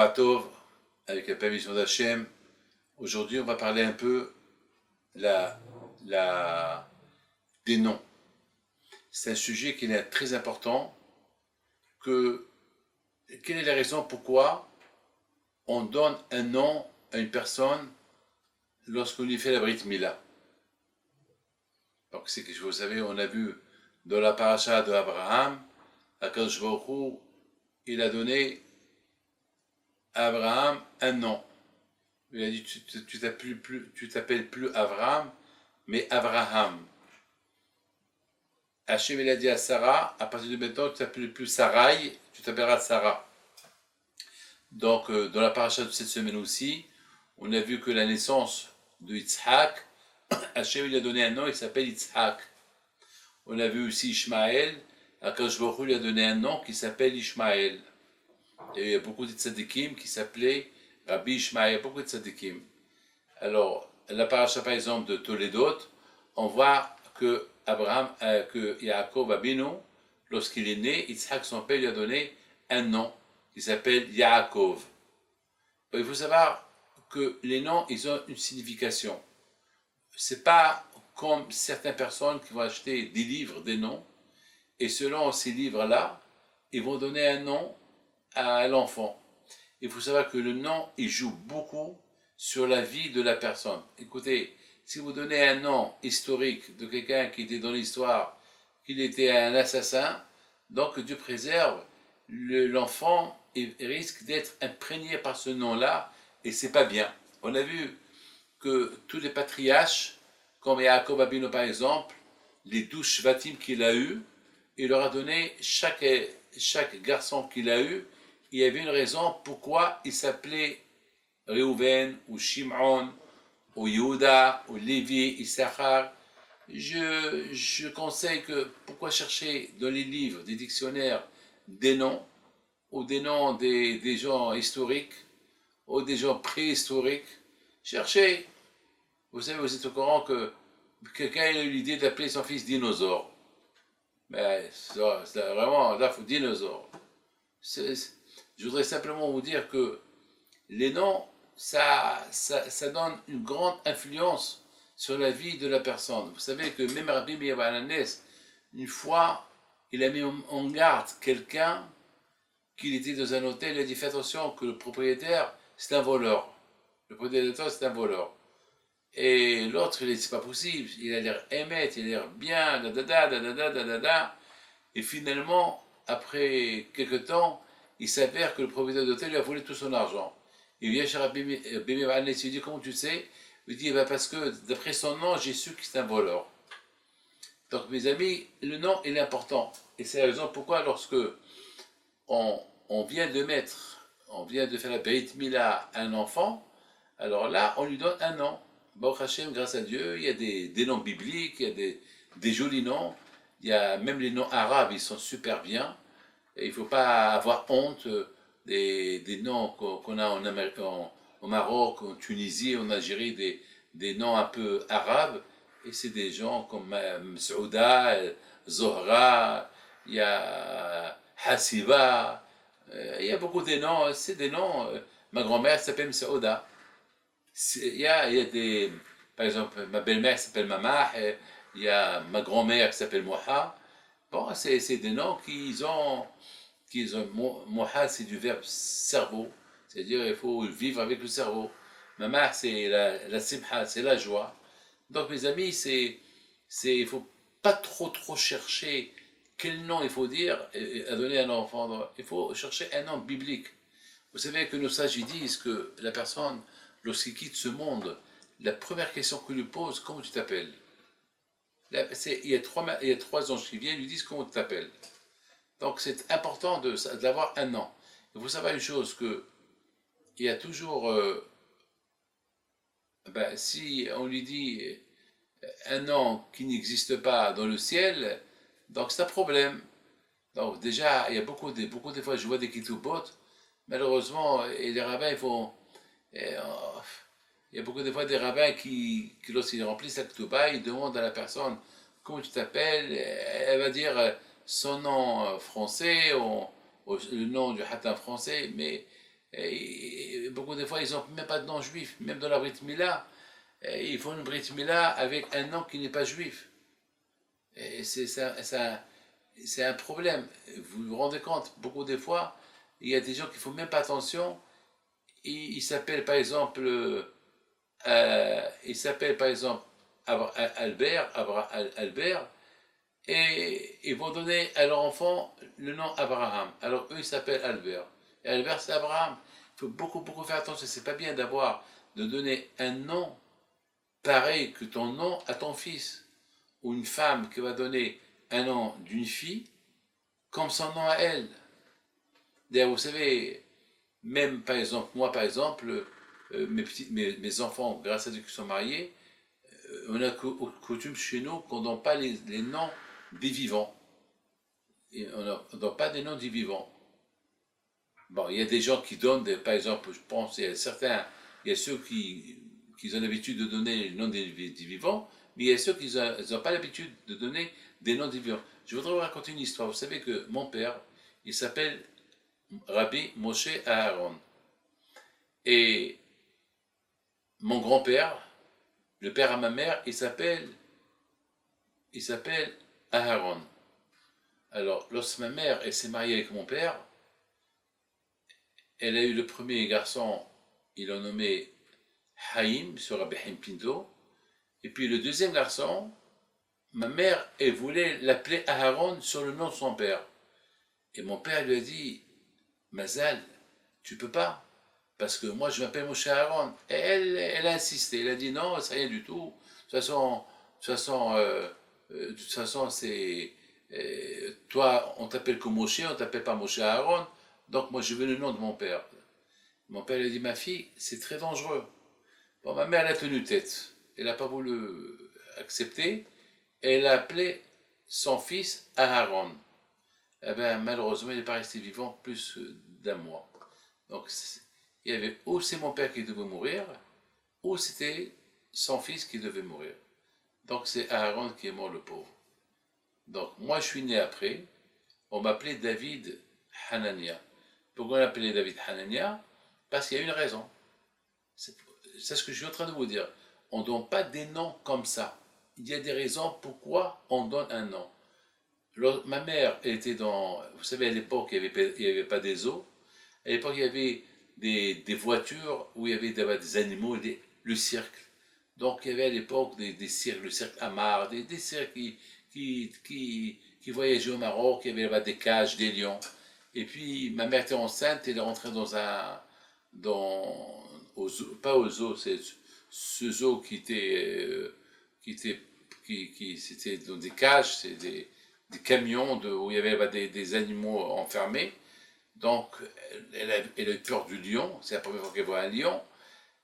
Shavuatov, avec la permission d'Hachem. Aujourd'hui, on va parler un peu la, la, des noms. C'est un sujet qui est très important. Quelle est la raison pourquoi on donne un nom à une personne lorsqu'on lui fait la Brit Mila? Donc, c'est que vous savez, on a vu dans la paracha de Abraham, Akadosh Baruch Hu, il a donné à Abraham un nom. Il a dit, tu t'appelles plus Abraham, mais Abraham. Hachem, il a dit à Sarah, à partir de maintenant, tu t'appelles plus Sarai, tu t'appelleras Sarah. Donc, dans la paracha de cette semaine aussi, on a vu que la naissance de Yitzhak, Hachem, il a donné un nom, il s'appelle Yitzhak. On a vu aussi Ishmaël, Akadosh Baruch Hu lui a donné un nom qui s'appelle Ishmaël. Et il y a beaucoup de tzadikim qui s'appelaient Rabbi Ishmaël, beaucoup de tzadikim. Alors, la paracha par exemple de Toledot, on voit que que Yaakov Abinu, lorsqu'il est né, Yitzhak, son père, lui a donné un nom qui s'appelle Yaakov. Il faut savoir que les noms, ils ont une signification. C'est pas comme certaines personnes qui vont acheter des livres, des noms, et selon ces livres-là, ils vont donner un nom à l'enfant. Il faut savoir que le nom, il joue beaucoup sur la vie de la personne. Écoutez, si vous donnez un nom historique de quelqu'un qui était dans l'histoire, qu'il était un assassin, donc Dieu préserve, l'enfant risque d'être imprégné par ce nom-là, et c'est pas bien. On a vu que tous les patriarches, comme Yaakov Abinu par exemple, les 12 shvatim qu'il a eu, il leur a donné chaque garçon qu'il a eu, il y avait une raison pourquoi il s'appelait Reuven ou Shimon ou Yehuda ou Lévi, Issachar. Je conseille que pourquoi chercher dans les livres, des dictionnaires, des noms ou des noms des gens historiques ou des gens préhistoriques. Cherchez. Vous savez, vous êtes au courant que quelqu'un a eu l'idée d'appeler son fils dinosaure. Mais c'est vraiment, là, il faut dinosaure. Je voudrais simplement vous dire que les noms, ça donne une grande influence sur la vie de la personne. Vous savez que même Rabbi Meir Bananes, une fois, il a mis en garde quelqu'un qu'il était dans un hôtel, il a dit fais attention que le propriétaire, c'est un voleur. Le propriétaire, c'est un voleur. Et l'autre, il dit c'est pas possible, il a l'air émettre, il a l'air bien, Et finalement, après quelques temps, il s'avère que le propriétaire d'hôtel lui a volé tout son argent. Il vient chez Rabbi Meir Bananes, il dit comment tu sais? Il dit parce que d'après son nom, j'ai su que c'est un voleur. Donc mes amis, le nom il est important. Et c'est la raison pourquoi lorsque on vient de faire la Brit Mila à un enfant, alors là, on lui donne un nom. Baruch Hashem, grâce à Dieu, il y a des noms bibliques, il y a des jolis noms. Il y a même les noms arabes, ils sont super bien. Et il ne faut pas avoir honte des noms qu'on a au Maroc, en Tunisie, en Algérie, des noms un peu arabes. Et c'est des gens comme Msouda, Zohra, il y a Hasiba, il y a beaucoup de noms. C'est des noms. Ma grand-mère s'appelle Msouda. Il y a des. Par exemple, ma belle-mère s'appelle Mamah, il y a ma grand-mère qui s'appelle Moha. Bon, c'est des noms Moha, c'est du verbe cerveau, c'est-à-dire il faut vivre avec le cerveau. Mamah, c'est la simha, c'est la joie. Donc, mes amis, il ne faut pas trop chercher quel nom il faut dire à donner à un enfant. Il faut chercher un nom biblique. Vous savez que nos sages disent que la personne, lorsqu'il quitte ce monde, la première question qu'il lui pose, comment tu t'appelles? Il y a trois anges qui viennent, lui disent comment tu t'appelles. Donc c'est important d'avoir un nom. Il faut savoir une chose, que il y a toujours, si on lui dit un nom qui n'existe pas dans le ciel, donc c'est un problème. Donc déjà, il y a beaucoup de fois, je vois des ketubot, malheureusement, et les rabbins, il y a beaucoup de fois des rabbins qui lorsqu'ils remplissent la ketouba, ils demandent à la personne comment tu t'appelles, elle va dire son nom français, ou le nom du hatam français, mais Et beaucoup de fois, ils n'ont même pas de nom juif. Même dans la Brit Mila, ils font une Brit Mila avec un nom qui n'est pas juif. Et c'est un problème. Vous vous rendez compte, beaucoup de fois, il y a des gens qui ne font même pas attention. Ils s'appellent par exemple, Albert, Albert, et ils vont donner à leur enfant le nom Abraham. Alors eux, ils s'appellent Albert. Et Albert, c'est Abraham. Il faut beaucoup faire attention. C'est pas bien de donner un nom pareil que ton nom à ton fils. Ou une femme qui va donner un nom d'une fille comme son nom à elle. D'ailleurs, vous savez, même par exemple, moi par exemple, mes enfants, grâce à Dieu qui sont mariés, on a coutume chez nous qu'on ne donne pas les noms des vivants. Et on ne donne pas des noms des vivants. Bon, il y a des gens qui donnent, par exemple, je pense, il y a ceux qui ont l'habitude de donner le nom des vivants, mais il y a ceux qui n'ont pas l'habitude de donner des noms des vivants. Je voudrais vous raconter une histoire. Vous savez que mon père, il s'appelle Rabbi Moshe Aaron. Et mon grand-père, le père à ma mère, il s'appelle Aaron. Alors, lorsque ma mère elle s'est mariée avec mon père, elle a eu le premier garçon, il l'a nommé Haïm, sur Rabbi Haïm Pinto. Et puis le deuxième garçon, ma mère, elle voulait l'appeler Aaron sur le nom de son père. Et mon père lui a dit, Mazal, tu peux pas, parce que moi je m'appelle Moshe Aaron. Et elle a insisté, elle a dit non, c'est rien du tout. De toute façon, c'est toi, on t'appelle que Moshe, on t'appelle pas Moshe Aaron. Donc moi je veux le nom de mon père. Mon père lui a dit, ma fille, c'est très dangereux. Bon, ma mère elle a tenu tête. Elle n'a pas voulu accepter. Elle a appelé son fils Aaron. Eh bien, malheureusement, il n'est pas resté vivant plus d'un mois. Donc, il y avait ou c'est mon père qui devait mourir, ou c'était son fils qui devait mourir. Donc, c'est Aaron qui est mort, le pauvre. Donc, moi, je suis né après. On m'appelait David Hanania. Pourquoi on l'appelait David Hanania? Parce qu'il y a une raison. C'est ce que je suis en train de vous dire. On ne donne pas des noms comme ça. Il y a des raisons pourquoi on donne un nom. Ma mère était dans... Vous savez, à l'époque, il n'y avait pas des eaux. À l'époque, il y avait des voitures où il y avait des animaux, le cirque. Donc, il y avait à l'époque des cirques, le cirque Amar, des cirques qui voyageaient au Maroc. Il y avait là-bas des cages, des lions. Et puis, ma mère était enceinte, elle est rentrée dans un... pas au zoo, c'est ce zoo c'était dans des cages, c'est des camions où il y avait des animaux enfermés. Donc, elle a eu peur du lion, c'est la première fois qu'elle voit un lion.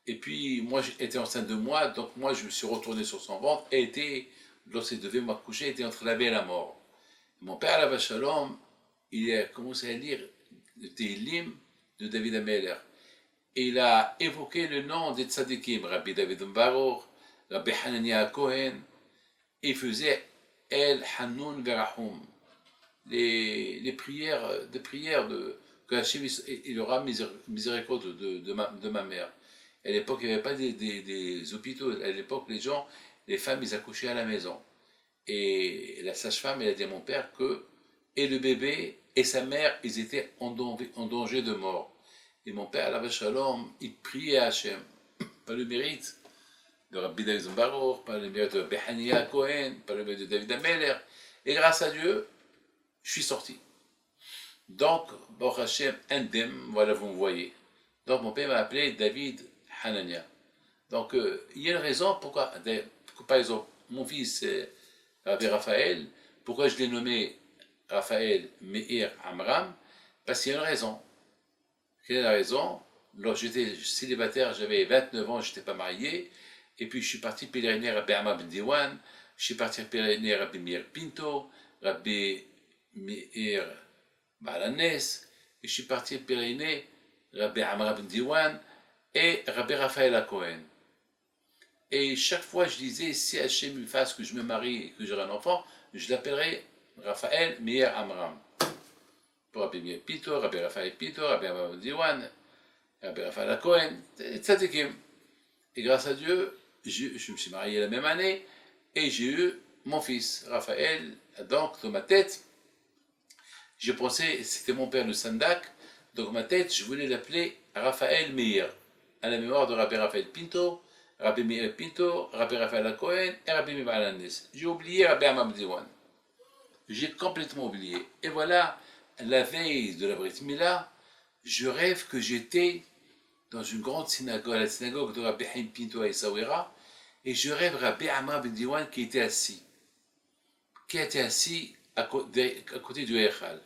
Et puis, moi, j'étais enceinte de moi, donc moi, je me suis retourné sur son ventre et lorsqu'elle devait m'accoucher, elle était entre la vie et la mort. Mon père, Alav Shalom, il a commencé à lire le Tehillim de David Ameller. Et il a évoqué le nom des tzadikim, Rabbi David Baruch, Rabbi Hanania Cohen. Il faisait El Hanoun Verahum, les prières, que Hachem il aura miséricorde de ma mère. À l'époque, il n'y avait pas des hôpitaux. À l'époque, les femmes, ils accouchaient à la maison. Et la sage-femme, elle a dit à mon père que et le bébé et sa mère, ils étaient en danger de mort. Et mon père, Alav Shalom, il priait à Hachem, pas le mérite de Rabbi David Baruch, par le mérite de Rabbi Hanania Cohen, par le mérite de David Ameller. Et grâce à Dieu, je suis sorti. Donc, Baruch Hashem, Indem, voilà, vous me voyez. Donc, mon père m'a appelé David Hanania. Donc, il y a une raison pourquoi, par exemple, mon fils, Rabbi Raphaël, pourquoi je l'ai nommé Raphaël Meir Amram? Parce qu'il y a une raison. Quelle est la raison? Lorsque j'étais célibataire, j'avais 29 ans, je n'étais pas marié. Et puis je suis parti pèleriner à Rabbi Amar Ben Diwan, je suis parti pèleriner à Rabbi Meir Pinto, Rabbi Meir Balanes, et je suis parti pèleriner Rabbi Amar Ben Diwan et Rabbi Raphaël Cohen. Et chaque fois je disais, si Hachem me fasse que je me marie et que j'aurai un enfant, je l'appellerai Raphaël Meir Amram. Pour Rabbi Meir Pinto, Rabbi Raphaël Pinto, Rabbi Amar Ben Diwan. Rabbi Raphaël Cohen, tzadikim. Et grâce à Dieu, je me suis marié la même année et j'ai eu mon fils, Raphaël. Donc, dans ma tête, je pensais, c'était mon père le Sandak, donc ma tête, je voulais l'appeler Raphaël Meir, à la mémoire de Rabbi Raphaël Pinto, Rabbi Meir Pinto, Rabbi Raphaël Cohen et Rabbi Meir Alanis. J'ai oublié Rabbi Amam Diwan. J'ai complètement oublié. Et voilà, la veille de la Brit Mila, je rêve que j'étais dans une grande synagogue, la synagogue de Rabbi Haim Pinto à Essaouira, et je rêve Rabbi Amam Ben Diwan qui était assis à côté du Echal.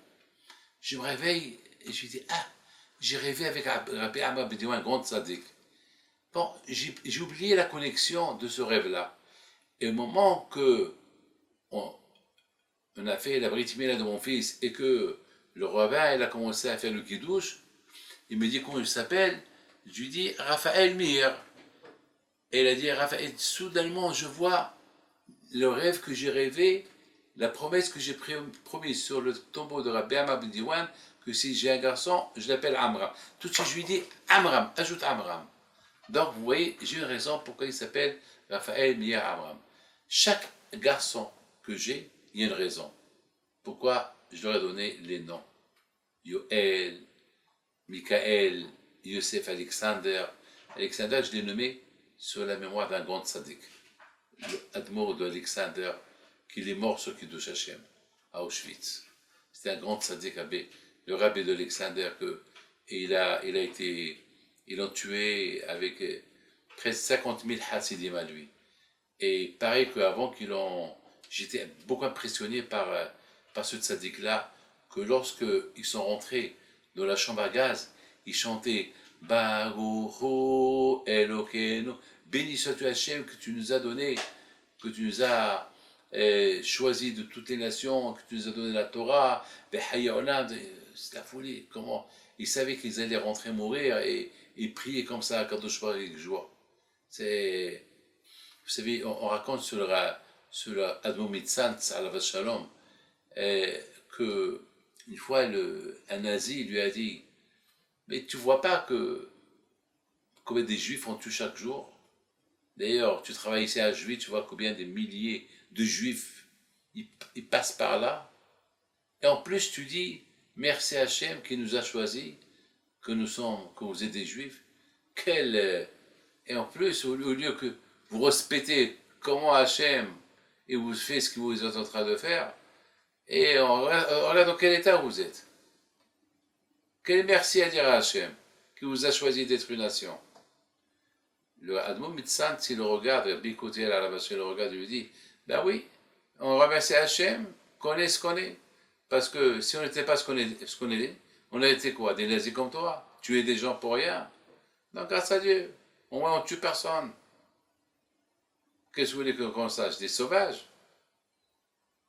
Je me réveille et je me dis, ah, j'ai rêvé avec Rabbi Amar Ben Diwan, un grand tzaddik. Bon, j'ai oublié la connexion de ce rêve-là. Et au moment que on a fait la Brit Mila de mon fils et que le rabbin il a commencé à faire le kiddush, il me dit comment il s'appelle. Je lui dis Raphaël Meir. Et il a dit Raphaël. Soudainement, je vois le rêve que j'ai rêvé, la promesse que j'ai promise sur le tombeau de Rabbi Amar Ben Diwan, que si j'ai un garçon, je l'appelle Amram. Tout de suite, je lui dis Amram, ajoute Amram. Donc, vous voyez, j'ai une raison pourquoi il s'appelle Raphaël Meir Amram. Chaque garçon que j'ai, il y a une raison. Pourquoi je leur ai donné les noms. Yoël, Michael, Yosef, Alexander. Alexander, je l'ai nommé sur la mémoire d'un grand tzaddik, le Admor de Alexander, qui est mort sur Kiddush Hashem, à Auschwitz. C'était un grand tzaddik, le rabbi d'Alexander, ils l'ont tué avec presque 50 000 chassidim à lui. Et pareil qu'avant j'étais beaucoup impressionné par ce tzaddik-là, que lorsqu'ils sont rentrés dans la chambre à gaz, ils chantaient Baruch Elokeinu, béni sois-tu Hachem que tu nous as donné, que tu nous as choisi de toutes les nations, que tu nous as donné la Torah, c'est la folie. Comment ils savaient qu'ils allaient rentrer mourir et ils priaient comme ça à Kadosh Baruch avec joie. Vous savez, on raconte sur le Admor Mitzantz à la Shalom que une fois un nazi lui a dit mais tu vois pas que combien des juifs on tue chaque jour? D'ailleurs, tu travailles ici à Juif, tu vois combien de milliers de juifs ils passent par là. Et en plus, tu dis merci à Hachem qui nous a choisis, que vous êtes des juifs. Et en plus, au lieu que vous respectez comment Hachem et vous faites ce que vous êtes en train de faire, et on regarde dans quel état vous êtes. Quel merci à dire à Hachem qui vous a choisi d'être une nation. Le Admor Mitzant, s'il le regarde, Bikoté à la vache, il le regarde, il lui dit ben oui, on remercie Hachem qu'on est ce qu'on est. Parce que si on n'était pas ce qu'on est, on a été quoi? Des nazis comme toi? Tuer des gens pour rien? Donc grâce à Dieu, au moins on ne tue personne. Qu'est-ce que vous voulez qu'on sache? Des sauvages?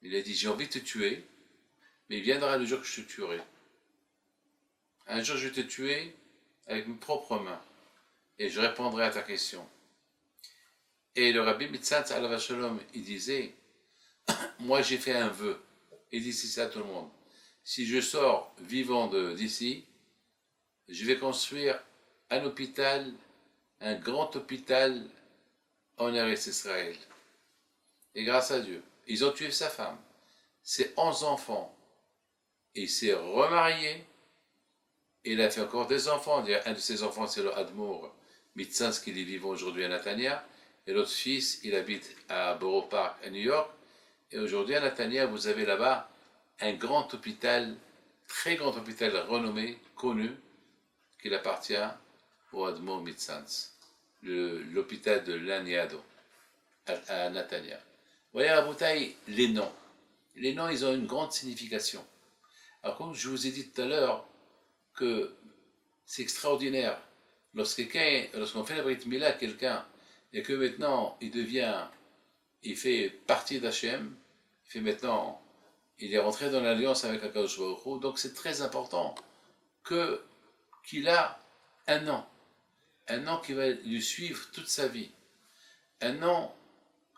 Il a dit j'ai envie de te tuer, mais il viendra le jour que je te tuerai. Un jour, je vais te tuer avec mes propres mains et je répondrai à ta question. Et le Rabbi Mitzantz alav Shalom, il disait, moi j'ai fait un vœu, et dit ça à tout le monde. Si je sors vivant d'ici, je vais construire un hôpital, un grand hôpital en Eretz Israël. Et grâce à Dieu, ils ont tué sa femme, ses 11 enfants, et il s'est remarié. Il a fait encore des enfants. Un de ses enfants, c'est le Admor Mitzantz, qui est vivant aujourd'hui à Natania. Et l'autre fils, il habite à Borough Park, à New York. Et aujourd'hui, à Natania, vous avez là-bas un grand hôpital, très grand hôpital renommé, connu, qui appartient au Admor Mitzantz, l'hôpital de Laniado, à Natania. Vous voyez, à Boutaï, les noms. Les noms, ils ont une grande signification. Alors, comme je vous ai dit tout à l'heure, que c'est extraordinaire. Lorsqu'on fait la Brit Mila à quelqu'un, et que maintenant il fait partie d'Hachem, il est rentré dans l'alliance avec Akadosh Baruch Hu, donc c'est très important qu'il a un nom qui va lui suivre toute sa vie, un nom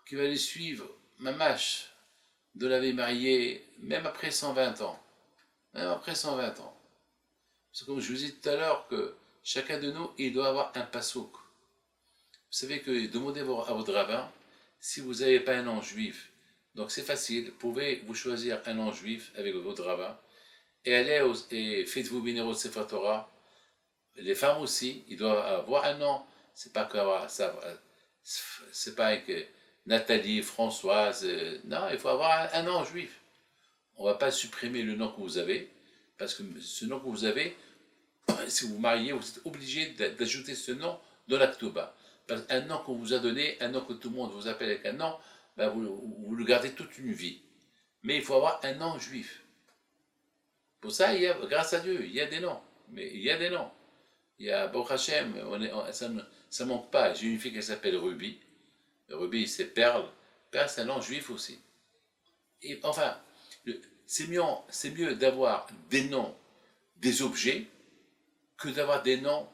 qui va lui suivre, mamash, de la vie mariée, même après 120 ans. Même après 120 ans. C'est comme je vous dis tout à l'heure que chacun de nous, il doit avoir un pasouk. Vous savez que demandez à votre rabbin si vous n'avez pas un nom juif. Donc c'est facile, pouvez-vous choisir un nom juif avec votre rabbin et allez et faites-vous bénir au Sefer Torah. Les femmes aussi, ils doivent avoir un nom. C'est pas que c'est pas que Nathalie, Françoise. Non, il faut avoir un nom juif. On ne va pas supprimer le nom que vous avez, parce que ce nom que vous avez, si vous mariez, vous êtes obligé d'ajouter ce nom dans l'Aktoba. Parce qu'un nom qu'on vous a donné, un nom que tout le monde vous appelle avec un nom, ben vous le gardez toute une vie. Mais il faut avoir un nom juif. Pour ça, grâce à Dieu, il y a des noms. Mais il y a des noms. Il y a Baruch Hashem, ça ne manque pas. J'ai une fille qui s'appelle Ruby. Ruby, c'est Perle. Perle, c'est un nom juif aussi. Et, enfin, c'est mieux d'avoir des noms des objets que d'avoir des noms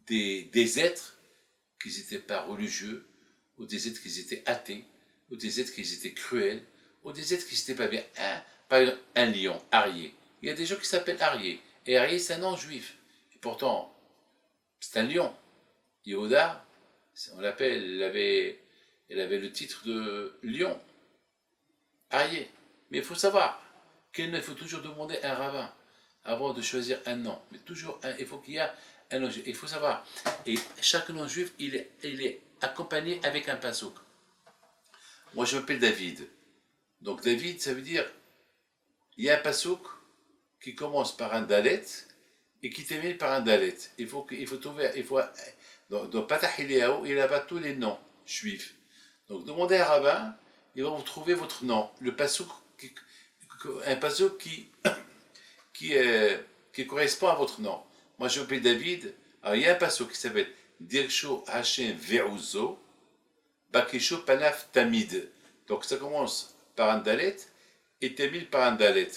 des êtres qui n'étaient pas religieux, ou des êtres qui étaient athées, ou des êtres qui étaient cruels, ou des êtres qui n'étaient pas bien. Par exemple, un lion, Arié. Il y a des gens qui s'appellent Arié. Et Arié, c'est un nom juif. Et pourtant, c'est un lion. Yehuda, on l'appelle, elle avait le titre de lion. Arié. Mais il faut savoir qu'il faut toujours demander un rabbin avant de choisir un nom. Mais toujours, il faut qu'il y ait un nom juif. Il faut savoir. Et chaque nom juif, il est accompagné avec un pasouk. Moi, je m'appelle David. Donc, David, ça veut dire, il y a un pasouk qui commence par un dalet et qui termine par un dalet. Il faut trouver, dans Patah Eliyahu, il y a tous les noms juifs. Donc, demandez à un rabbin, il va vous trouver votre nom. Le pasouk, un pasouk qui correspond à votre nom. Moi, je m'appelle David. Alors, il y a un pasouk qui s'appelle Dirsho Hashem Ve'uzo, Bakisho Panaf Tamid. Donc, ça commence par un dalet et termine par un dalet.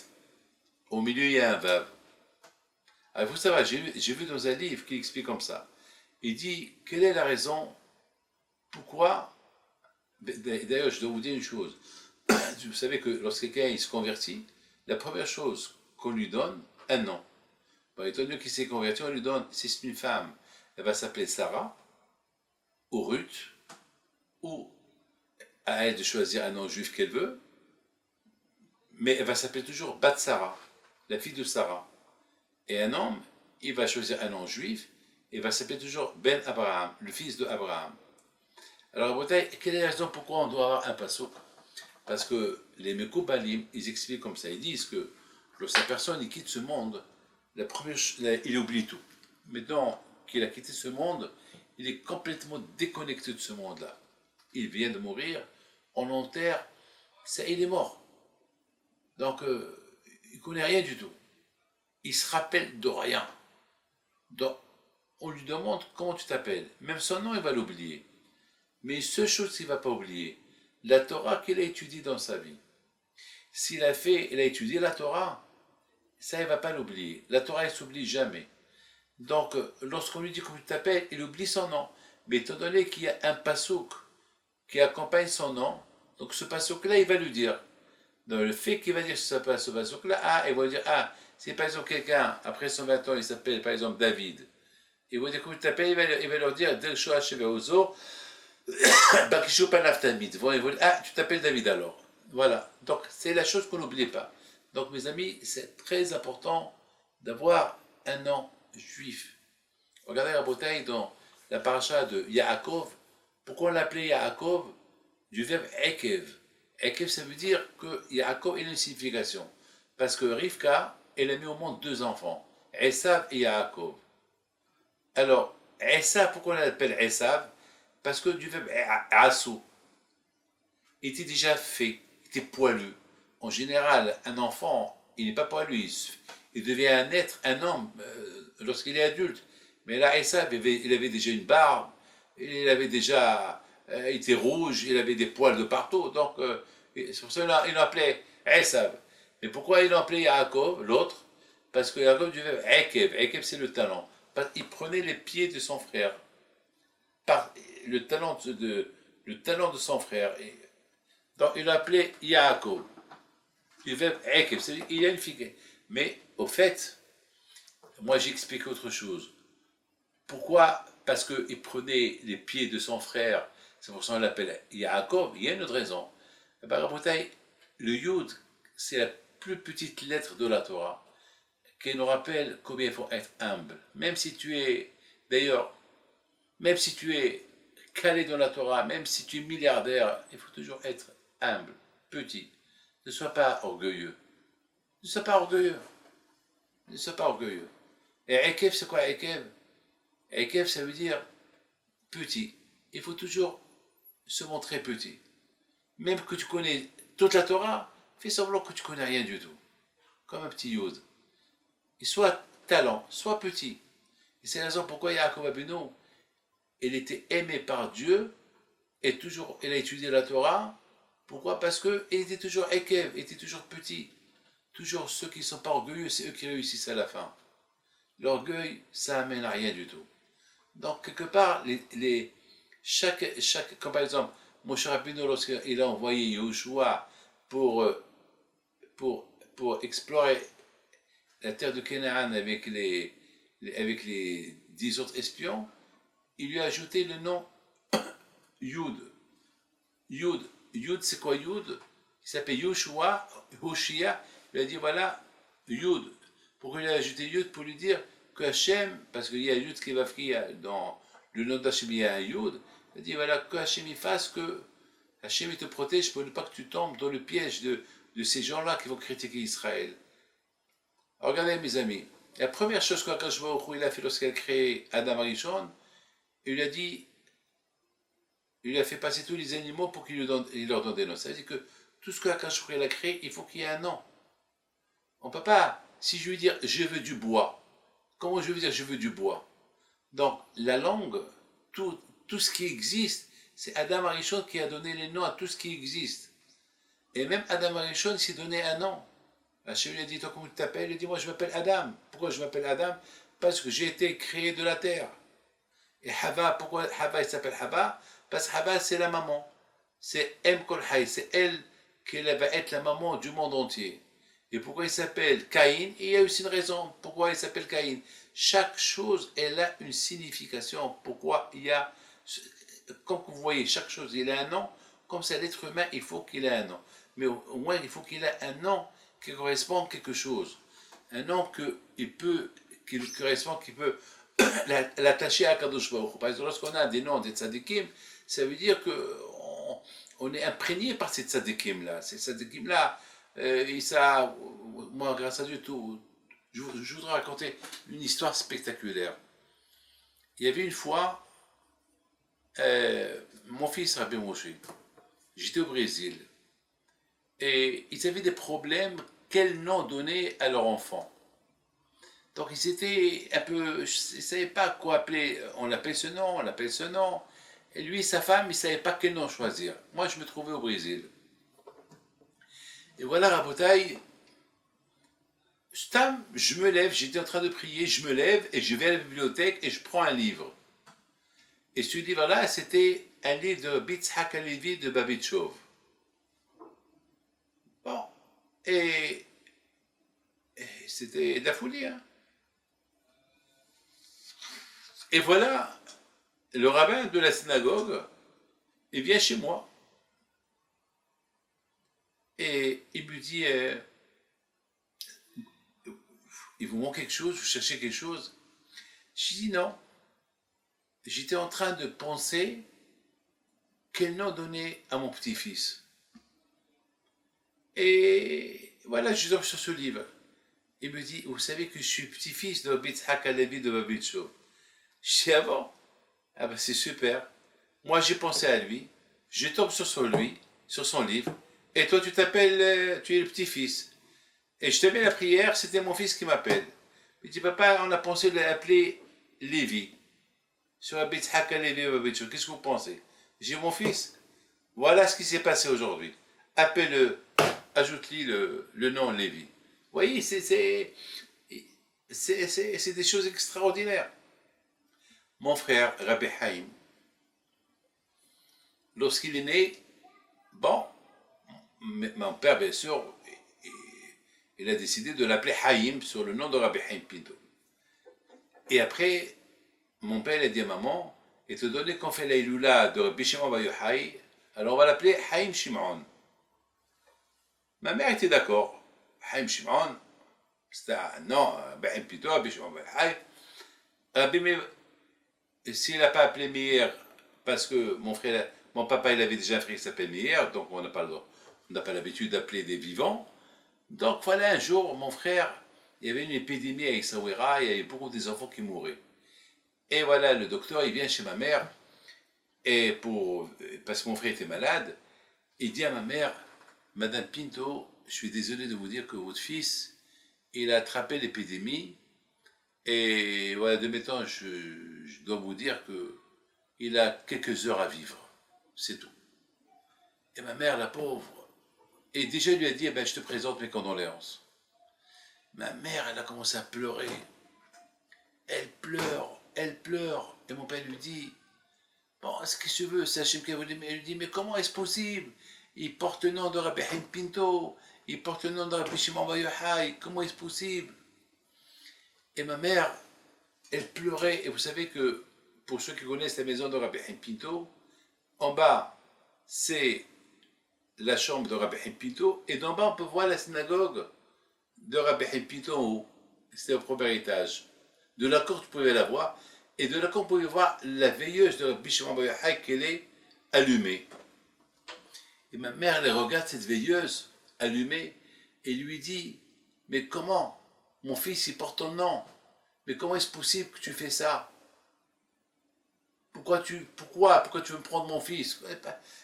Au milieu, il y a un vav. Alors, il faut savoir, j'ai vu dans un livre qui explique comme ça. Il dit, quelle est la raison, pourquoi, d'ailleurs, je dois vous dire une chose. Vous savez que lorsque quelqu'un se convertit, la première chose qu'on lui donne, un nom. Bon, étant donné qu'il s'est converti, on lui donne, si c'est une femme, elle va s'appeler Sarah, ou Ruth, ou à elle de choisir un nom juif qu'elle veut, mais elle va s'appeler toujours Bat Sarah, la fille de Sarah. Et un homme, il va choisir un nom juif, et va s'appeler toujours Ben Abraham, le fils de Abraham. Alors, en Bretagne, quelle est la raison pourquoi on doit avoir un pasouk? Parce que les Mekoubalim, ils expliquent comme ça, ils disent que lorsque la personne il quitte ce monde, il oublie tout. Maintenant qu'il a quitté ce monde, il est complètement déconnecté de ce monde-là. Il vient de mourir, on l'enterre, il est mort. Donc, il ne connaît rien du tout. Il se rappelle de rien. Donc, on lui demande comment tu t'appelles. Même son nom, il va l'oublier. Mais une seule chose qu'il ne va pas oublier, la Torah qu'il a étudiée dans sa vie. Il a étudié la Torah, ça, il ne va pas l'oublier. La Torah, elle ne s'oublie jamais. Donc, lorsqu'on lui dit comment tu t'appelles, il oublie son nom. Mais étant donné qu'il y a un pasouk qui accompagne son nom, donc ce pasouk-là, il va lui dire. Donc, le fait qu'il va dire ce pasouk-là, il va dire, si par exemple quelqu'un, après son 20 ans, il s'appelle par exemple David, il va dire comment tu t'appelles, il va leur dire, Del Shoah Sheveozo, Bakisho Panaftamid. Ils vont dire, tu t'appelles David alors. Voilà. Donc, c'est la chose qu'on n'oublie pas. Donc, mes amis, c'est très important d'avoir un nom juif. Regardez la bouteille dans la paracha de Yaakov. Pourquoi on l'appelait Yaakov? Du verbe Ekev. Ekev, ça veut dire que Yaakov a une signification. Parce que Rivka, elle a mis au monde 2 enfants, Esav et Yaakov. Alors, Esav, pourquoi on l'appelle Esav? Parce que du verbe Asou, il était déjà fait, il était poilu. En général, un enfant, il n'est pas poilu, il devient un être, un homme, lorsqu'il est adulte. Mais là, Esav, il avait déjà une barbe, il avait déjà été rouge, il avait des poils de partout. Donc, c'est pour ça qu'il l'appelait Esav. Mais pourquoi il l'appelait Yaakov, l'autre? Parce que Yaakov du verbe Ekev. Ekev, c'est le talon. Il prenait les pieds de son frère. Le talent de son frère. Donc, il l'appelait Yaakov. Du verbe Ekev. Il a une figure. Mais, au fait, moi, j'explique autre chose. Pourquoi? Parce qu'il prenait les pieds de son frère, c'est pour ça qu'on l'appelle Yaakov, il y a une autre raison. Par rapport à le Yud, c'est la plus petite lettre de la Torah, qui nous rappelle combien il faut être humble. Même si tu es, d'ailleurs, même si tu es calé dans la Torah, même si tu es milliardaire, il faut toujours être humble, petit. Ne sois pas orgueilleux. Ne sois pas orgueilleux. Ne sois pas orgueilleux. Et Ekev, c'est quoi Ekev? Ekev, ça veut dire petit. Il faut toujours se montrer petit. Même que tu connais toute la Torah, fais semblant que tu connais rien du tout. Comme un petit Yod. Et soit talent, soit petit. Et c'est la raison pourquoi Yaakov Abino, il était aimé par Dieu et toujours, il a étudié la Torah. Pourquoi? Parce qu'il était toujours Ekev, il était toujours petit. Toujours ceux qui ne sont pas orgueilleux, c'est eux qui réussissent à la fin. L'orgueil, ça amène à rien du tout. Donc, quelque part, comme par exemple, Moshe Rabbeinu, lorsqu'il a envoyé Yoshua pour, pour explorer la terre de Canaan avec les 10 autres espions, il lui a ajouté le nom Yud. Yud, Yud c'est quoi Yud? Il s'appelle Yoshua, Hoshia. Il a dit voilà, Yud. Pourquoi il a ajouté Yud? Pour lui dire que Hachem, parce qu'il y a Yud qui va faire dans le nom d'Hachem, il y a un Yud. Il a dit voilà, que Hachem il fasse que Hachem te protège pour ne pas que tu tombes dans le piège de ces gens-là qui vont critiquer Israël. Alors, regardez mes amis, la première chose qu'Akash Baruch Hu, il a fait lorsqu'il a créé Adam Arishon, il lui a dit, il lui a fait passer tous les animaux pour qu'il leur donne des noms. Ça veut dire que tout ce qu'Akash Baruch Hu a créé, il faut qu'il y ait un nom. On ne peut pas, si je veux dire je veux du bois, comment je veux dire je veux du bois? Donc la langue, tout ce qui existe, c'est Adam Arishon qui a donné les noms à tout ce qui existe. Et même Adam Arishon s'est donné un nom. Hachem lui a dit, toi comment tu t'appelles? Il dit, moi je m'appelle Adam. Pourquoi je m'appelle Adam? Parce que j'ai été créé de la terre. Et Hava, pourquoi Hava il s'appelle Hava? Parce que Hava c'est la maman. C'est Em Kol Hay, c'est elle qui va être la maman du monde entier. Et pourquoi il s'appelle Caïn? Il y a aussi une raison pourquoi il s'appelle Caïn. Chaque chose, elle a une signification. Pourquoi il y a, comme vous voyez, chaque chose, il a un nom. Comme c'est l'être humain, il faut qu'il ait un nom. Mais au moins, il faut qu'il ait un nom qui correspond à quelque chose. Un nom qui correspond, qui peut l'attacher à Kadosh Baruch Hu. Par exemple, lorsqu'on a des noms des tzadikim, ça veut dire qu'on est imprégné par ces tzadikim-là. Ces tzadikim-là, et ça, moi, grâce à Dieu, je voudrais raconter une histoire spectaculaire. Il y avait une fois, mon fils Rabbi Moshe, j'étais au Brésil, et ils avaient des problèmes, quel nom donner à leur enfant. Donc ils étaient un peu, ils ne savaient pas quoi appeler, on l'appelle ce nom, on l'appelle ce nom. Et lui et sa femme, ils ne savaient pas quel nom choisir. Moi, je me trouvais au Brésil. Et voilà, Rabotaï, je me lève, j'étais en train de prier, je me lève et je vais à la bibliothèque et je prends un livre. Et ce livre-là, c'était un livre de Bitzhak Alevi de Babitchov. Bon, et c'était de la folie, hein. Et voilà, le rabbin de la synagogue, il vient chez moi. Et il me dit, il vous manque quelque chose, vous cherchez quelque chose? Je dis non. J'étais en train de penser quel nom donner à mon petit-fils. Et voilà, je tombe sur ce livre. Il me dit, vous savez que je suis petit-fils de Bitzhak Alevi de Babitchov. Je dis, ah bon? Ah ben c'est super. Moi j'ai pensé à lui, je tombe sur son livre, et toi tu t'appelles, tu es le petit-fils. Et je te mets la prière, c'était mon fils qui m'appelle. Il dit, papa, on a pensé de l'appeler Lévi. Sur la Bitzhak Alevi Babitchov, qu'est-ce que vous pensez? J'ai mon fils, voilà ce qui s'est passé aujourd'hui. Appelle-le, ajoute-lui le nom Lévi. Vous voyez, c'est des choses extraordinaires. Mon frère, Rabbi Haïm, lorsqu'il est né, bon, mon père, bien sûr, il a décidé de l'appeler Haïm sur le nom de Rabbi Haïm Pinto. Et après, mon père a dit à maman, étant donné qu'on fait la Iloula de Rabbi Shimon Bar Yochai, alors on va l'appeler Haïm Shimon. Ma mère était d'accord. Haïm Shimon, c'était un nom, ben plutôt Rabbi Shimon Bar Yochai. Rabbi Meir, s'il n'a pas appelé Meir, parce que mon papa, il avait déjà un frère qui s'appelle Meir, donc on n'a pas l'habitude d'appeler des vivants. Donc voilà, un jour, mon frère, il y avait une épidémie à Essaouira, il y avait beaucoup des enfants qui mouraient. Et voilà, le docteur, il vient chez ma mère, et parce que mon frère était malade, il dit à ma mère, Madame Pinto, je suis désolé de vous dire que votre fils, il a attrapé l'épidémie, et voilà, de maintenant, je dois vous dire que il a quelques heures à vivre, c'est tout. Et ma mère, la pauvre, et déjà lui a dit, eh ben, je te présente mes condoléances. Ma mère, elle a commencé à pleurer. Elle pleure. Et mon père lui dit, bon, est-ce que tu veux, c'est Hachem qui vous dit, mais elle lui dit, mais comment est-ce possible? Il porte le nom de Rabbi Haïm Pinto, il porte le nom de Rabbi Shimon Bar Yochai, comment est-ce possible? Et ma mère, elle pleurait, et vous savez que, pour ceux qui connaissent la maison de Rabbi Haïm Pinto, en bas, c'est la chambre de Rabbi Haïm Pinto, et d'en bas, on peut voir la synagogue de Rabbi Haïm Pinto en haut. C'était au premier étage. De la cour, tu pouvais la voir, et de la cour, vous pouvez voir la veilleuse de Rabbi Shimon Bar Yochai qu'elle est allumée. Et ma mère, elle regarde cette veilleuse allumée et lui dit, mais comment? Mon fils, il porte ton nom. Mais comment est-ce possible que tu fais ça? Pourquoi tu veux me prendre mon fils?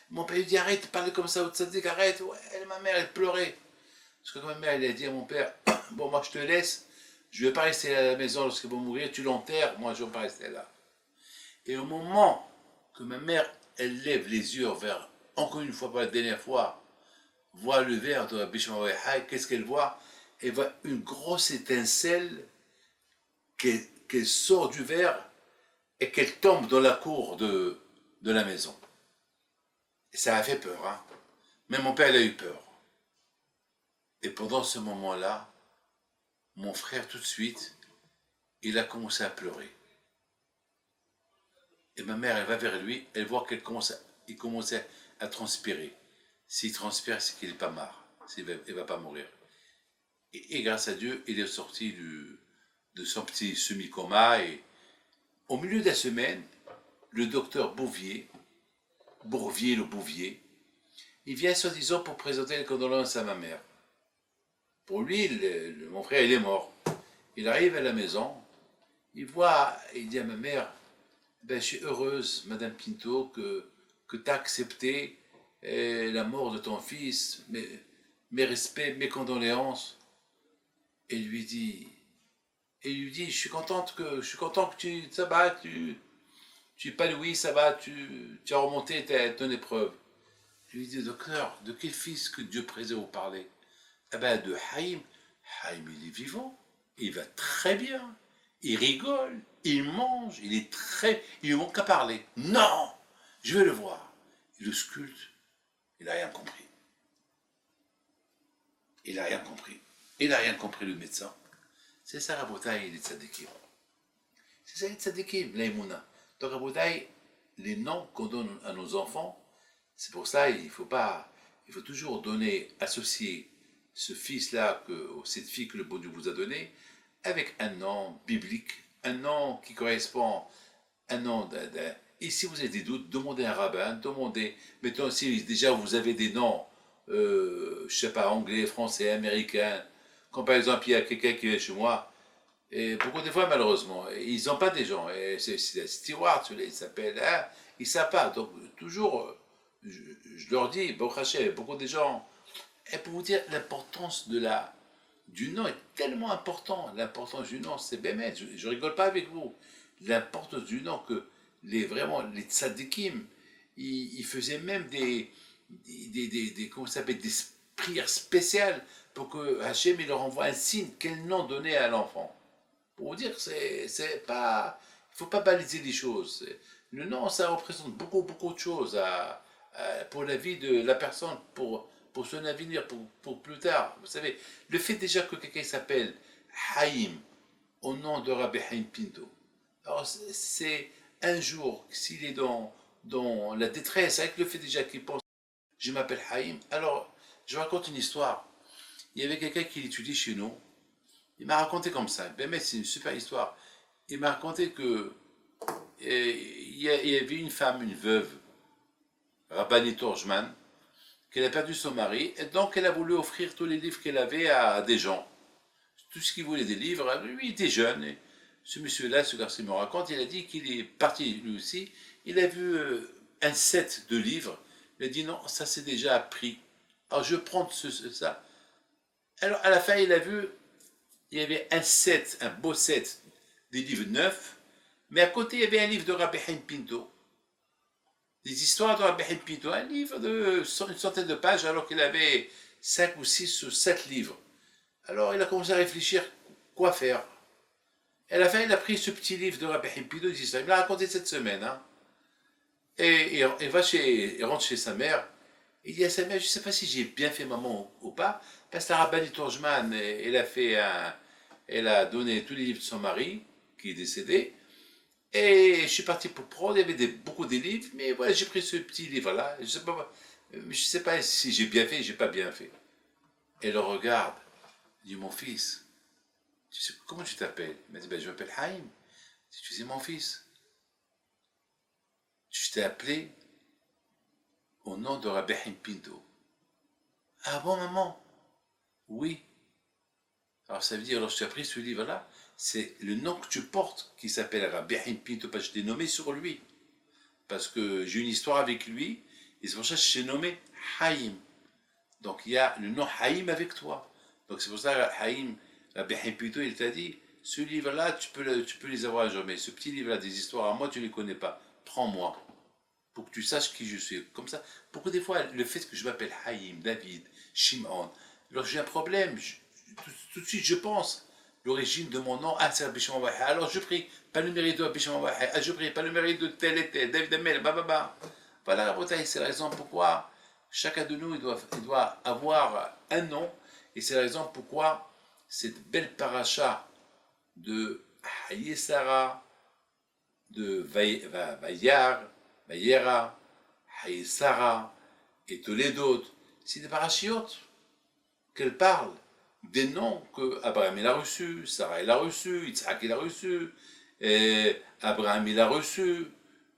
Mon père lui dit, arrête de parler comme ça au tzaddik, arrête. Ouais, ma mère, elle pleurait. Parce que ma mère, elle a dit à mon père, bon, moi, je te laisse. Je ne vais pas rester à la maison lorsqu'ils vont mourir. Tu l'enterres, moi, je ne vais pas rester là. Et au moment que ma mère, elle lève les yeux vers, encore une fois, pour la dernière fois, voit le verre de Rabbi Shimon Bar Yochai, qu'est-ce qu'elle voit? Elle voit une grosse étincelle qu'elle sort du verre et qu'elle tombe dans la cour de la maison. Et ça a fait peur, hein. Mais mon père, il a eu peur. Et pendant ce moment-là, mon frère, tout de suite, il a commencé à pleurer. Et ma mère, elle va vers lui, elle voit qu'il commence à transpirer. S'il transpire, c'est qu'il n'est pas mort, il ne va pas mourir. Et grâce à Dieu, il est sorti de son petit semi-coma. Et au milieu de la semaine, le docteur Bourvier, il vient soi-disant pour présenter les condoléances à ma mère. Pour lui, mon frère, il est mort. Il arrive à la maison, il dit à ma mère, ben, je suis heureuse, Madame Pinto, que tu as accepté la mort de ton fils, mes respects, mes condoléances. Et il lui dit, je suis content que ça va, tu épanouis, ça va, tu as remonté ton épreuve. Je lui dis, docteur, de quel fils que Dieu préserve vous parlez? Eh ben, de Haïm. Haïm, il est vivant, il va très bien, il rigole, il mange, il manque qu'à parler. Non, je vais le voir. Il le sculpte, il n'a rien compris. Il n'a rien compris, le médecin. C'est ça, Rabotaï, les tzadikim. C'est ça, les tzadikim, l'aïmouna. Donc, Rabotaï, les noms qu'on donne à nos enfants, c'est pour ça, il faut toujours associer ce fils-là, cette fille que le bon Dieu vous a donné, avec un nom biblique, un nom qui correspond, un nom et si vous avez des doutes, demandez à un rabbin, mettons si déjà vous avez des noms, je sais pas, anglais, français, américain, comme par exemple il y a quelqu'un qui vient chez moi, et beaucoup de fois malheureusement, ils n'ont pas des gens, et c'est Stewart, ils s'appellent, hein, ils ne savent pas, donc toujours, je leur dis, beaucoup de gens, et pour vous dire l'importance du nom est tellement important, l'importance du nom, c'est bémet, je rigole pas avec vous, l'importance du nom que les tzadikim, ils faisaient même comment ça s'appelle, des prières spéciales pour que Hachem il leur envoie un signe, quel nom donner à l'enfant. Pour vous dire que c'est pas, il faut pas baliser les choses. Le nom, ça représente beaucoup de choses pour la vie de la personne, pour son avenir, pour plus tard. Vous savez, le fait déjà que quelqu'un s'appelle Haïm, au nom de Rabbi Haïm Pinto, Alors, c'est un jour, s'il est dans la détresse, avec le fait déjà qu'il pense, je m'appelle Haïm, alors, je raconte une histoire. Il y avait quelqu'un qui étudie chez nous, il m'a raconté comme ça, ben mais c'est une super histoire. Il m'a raconté que il y avait une femme, une veuve, Rabbani Torjman, qu'elle a perdu son mari, et donc elle a voulu offrir tous les livres qu'elle avait à des gens. Tout ce qu'il voulait des livres, lui il était jeune, et ce monsieur-là, ce garçon me raconte, il a dit qu'il est parti lui aussi, il a vu un set de livres, il a dit non, ça c'est déjà pris. Alors je prends ça. Alors à la fin, il a vu, il y avait un set, un beau set des livres neufs, mais à côté, il y avait un livre de Rabbi Haim Pinto. Des histoires de Rabbi Haim Pinto, un livre de une centaine de pages, alors qu'il avait 5 ou 6 ou 7 livres. Alors il a commencé à réfléchir quoi faire. Et à la fin, il a pris ce petit livre de Rabbi Haim Pinto, il me l'a raconté cette semaine. Hein. Et il rentre chez sa mère. Il dit à sa mère, je ne sais pas si j'ai bien fait maman ou pas, parce que la Rabbani Torjman, elle a donné tous les livres de son mari, qui est décédé, et je suis parti pour prendre, il y avait beaucoup de livres, mais voilà, j'ai pris ce petit livre-là. Je sais pas si j'ai bien fait, j'ai pas bien fait. Elle le regarde, il dit, mon fils, comment tu t'appelles? Il m'a dit, ben, je m'appelle Haïm. Tu sais, mon fils, je t'ai appelé au nom de Rabbi Haim Pinto. Ah bon, maman? Oui. Alors ça veut dire, lorsque tu as pris ce livre-là, c'est le nom que tu portes qui s'appelle Rabbi Haim Pinto, parce que je t'ai nommé sur lui. Parce que j'ai une histoire avec lui, et c'est pour ça que je t'ai nommé Haïm. Donc il y a le nom Haïm avec toi. Donc c'est pour ça que Haïm, Rabbi Haim Pinto, il t'a dit, ce livre-là, tu peux les avoir à jamais. Ce petit livre-là, des histoires à moi, tu ne les connais pas. Prends-moi. Pour que tu saches qui je suis. Comme ça, pourquoi des fois, le fait que je m'appelle Haïm, David, Shimon, alors j'ai un problème, tout de suite je pense, l'origine de mon nom, ah c'est Rabbi Shimon Bar Yochai. Alors je prie, pas le mérite de Rabbi Shimon Bar Yochai, ah je prie, pas le mérite de tel et tel, David Amel, bah. Voilà la Bretagne, c'est la raison pourquoi chacun de nous, il doit avoir un nom, et c'est la raison pourquoi cette belle paracha de Hayesara, de Vayar, Vayera, Haïsara et tous les autres, c'est des parachiotes qu'elle parle, des noms que Abraham il a reçus, Sarah il a reçu, Yitzhak il a reçu, Abraham il a reçu,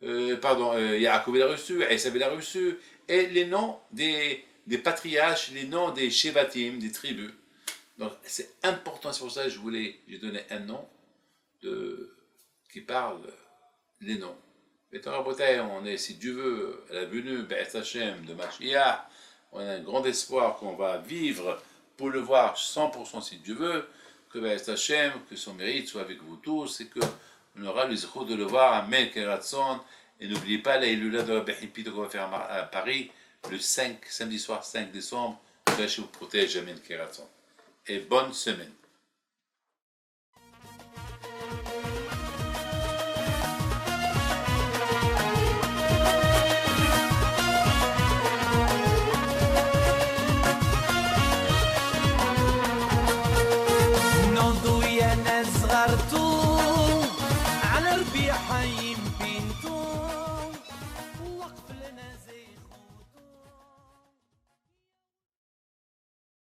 Yaakov il a reçu, Esav il a reçu, et les noms des patriarches, les noms des Shevatim, des tribus. Donc c'est important, c'est pour ça que j'ai donné un nom qui parle les noms. Et en Bretagne, on est, si Dieu veut, à la venue Be'ez Hashem de Mashiach, on a un grand espoir qu'on va vivre pour le voir 100% si Dieu veut, que Be'ez Hashem, que son mérite soit avec vous tous, et qu'on aura le zéro de le voir, Amen, Keratson, et n'oubliez pas la Ilula de la Behipito qu'on va faire à Paris, le 5, samedi soir 5 décembre, que Dieu vous protège, Amen, Keratson. Et bonne semaine.